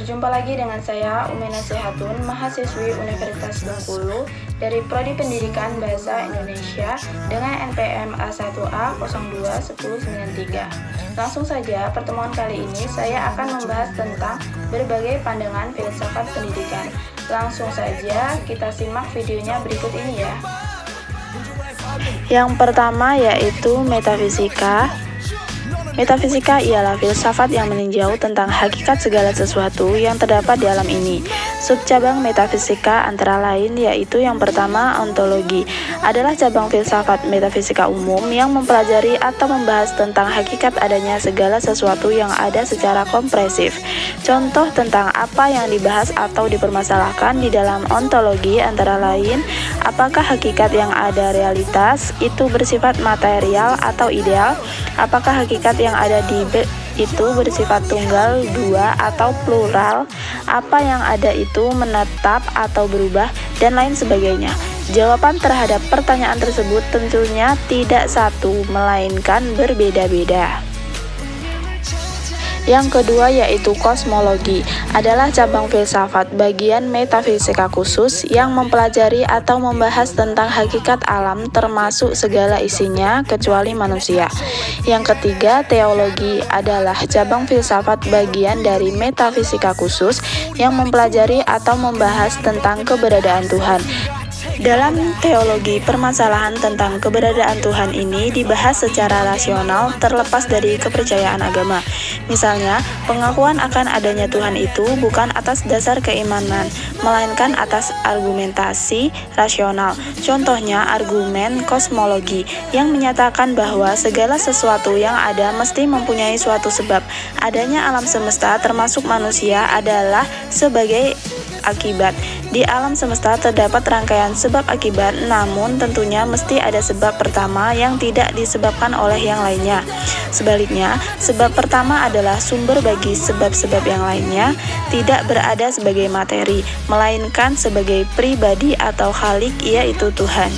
Berjumpa lagi dengan saya, Umena Sehatun, mahasiswi Universitas Bengkulu dari Prodi Pendidikan Bahasa Indonesia dengan NPM A1A 021093. Langsung saja, pertemuan kali ini saya akan membahas tentang berbagai pandangan filsafat pendidikan. Langsung saja kita simak videonya berikut ini ya. Yang pertama yaitu metafisika. Metafisika ialah filsafat yang meninjau tentang hakikat segala sesuatu yang terdapat di alam ini. Subcabang metafisika antara lain yaitu yang pertama ontologi, adalah cabang filsafat metafisika umum yang mempelajari atau membahas tentang hakikat adanya segala sesuatu yang ada secara kompresif. Contoh tentang apa yang dibahas atau dipermasalahkan di dalam ontologi antara lain, apakah hakikat yang ada realitas itu bersifat material atau ideal, apakah hakikat yang ada di itu bersifat tunggal, dua, atau plural, apa yang ada itu menetap atau berubah, dan lain sebagainya. Jawaban terhadap pertanyaan tersebut tentunya tidak satu, melainkan berbeda-beda. Yang kedua yaitu kosmologi, adalah cabang filsafat bagian metafisika khusus yang mempelajari atau membahas tentang hakikat alam termasuk segala isinya kecuali manusia. Yang ketiga, teologi, adalah cabang filsafat bagian dari metafisika khusus yang mempelajari atau membahas tentang keberadaan Tuhan. Dalam teologi, permasalahan tentang keberadaan Tuhan ini dibahas secara rasional terlepas dari kepercayaan agama. Misalnya, pengakuan akan adanya Tuhan itu bukan atas dasar keimanan, melainkan atas argumentasi rasional. Contohnya, argumen kosmologi yang menyatakan bahwa segala sesuatu yang ada mesti mempunyai suatu sebab. Adanya alam semesta termasuk manusia adalah sebagai akibat. Di alam semesta terdapat rangkaian sebab akibat, namun tentunya mesti ada sebab pertama yang tidak disebabkan oleh yang lainnya. Sebaliknya, sebab pertama adalah sumber bagi sebab-sebab yang lainnya, tidak berada sebagai materi, melainkan sebagai pribadi atau khalik, yaitu Tuhan.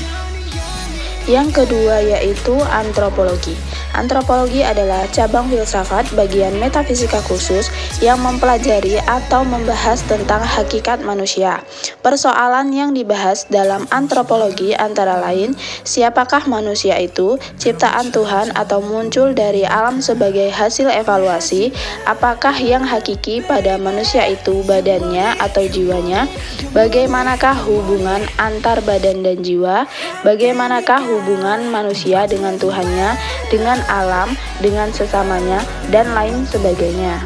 Yang kedua yaitu antropologi. Antropologi adalah cabang filsafat bagian metafisika khusus yang mempelajari atau membahas tentang hakikat manusia. Persoalan yang dibahas dalam antropologi antara lain, siapakah manusia itu, ciptaan Tuhan atau muncul dari alam sebagai hasil evaluasi, apakah yang hakiki pada manusia itu badannya atau jiwanya, bagaimanakah hubungan antar badan dan jiwa, bagaimanakah hubungan manusia dengan Tuhannya, dengan alam, dengan sesamanya, dan lain sebagainya.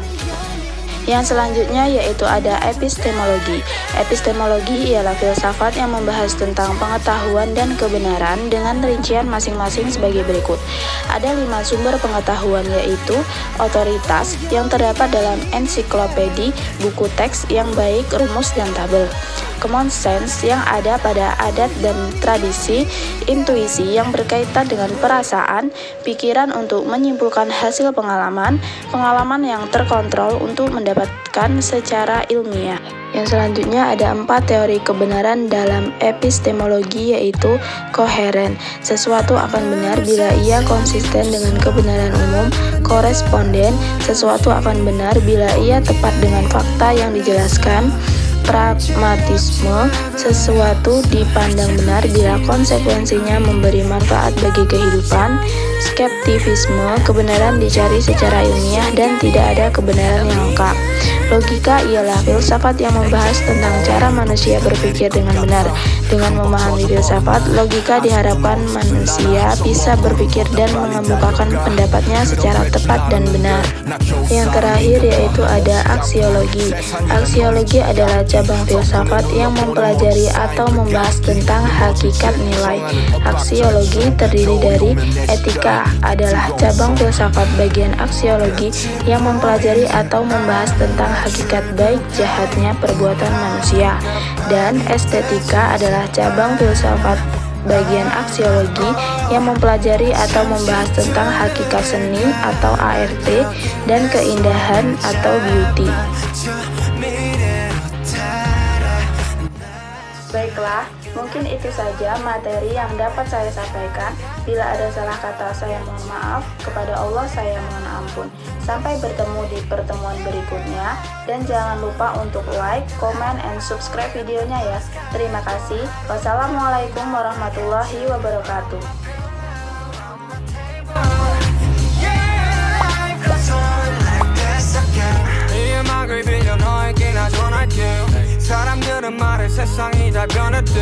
Yang selanjutnya yaitu ada epistemologi. Epistemologi ialah filsafat yang membahas tentang pengetahuan dan kebenaran dengan rincian masing-masing sebagai berikut. Ada 5 sumber pengetahuan yaitu otoritas yang terdapat dalam ensiklopedi, buku teks yang baik, rumus dan tabel. Common sense yang ada pada adat dan tradisi, intuisi yang berkaitan dengan perasaan, pikiran untuk menyimpulkan hasil pengalaman, pengalaman yang terkontrol untuk mendapatkan secara ilmiah. Yang selanjutnya ada 4 teori kebenaran dalam epistemologi yaitu koheren. Sesuatu akan benar bila ia konsisten dengan kebenaran umum. Koresponden, sesuatu akan benar bila ia tepat dengan fakta yang dijelaskan. Pragmatisme, sesuatu dipandang benar bila konsekuensinya memberi manfaat bagi kehidupan. Skeptisisme, kebenaran dicari secara ilmiah dan tidak ada kebenaran yang lengkap. Logika ialah filsafat yang membahas tentang cara manusia berpikir dengan benar. Dengan memahami filsafat, logika diharapkan manusia bisa berpikir dan mengemukakan pendapatnya secara tepat dan benar. Yang terakhir yaitu ada aksiologi. Aksiologi adalah cabang filsafat yang mempelajari atau membahas tentang hakikat nilai. Aksiologi terdiri dari etika, adalah cabang filsafat bagian aksiologi yang mempelajari atau membahas tentang hakikat baik jahatnya perbuatan manusia. Dan estetika adalah cabang filsafat bagian aksiologi yang mempelajari atau membahas tentang hakikat seni atau ART dan keindahan atau beauty. Baik Baiklah, mungkin itu saja materi yang dapat saya sampaikan. Bila ada salah kata, saya mohon maaf. Kepada Allah saya mohon ampun. Sampai bertemu di pertemuan berikutnya. Dan jangan lupa untuk like, comment, and subscribe videonya ya. Terima kasih. Wassalamualaikum warahmatullahi wabarakatuh. 음악을 빌려 너에게 나 전할게 사람들은 말해 세상이 다 변했대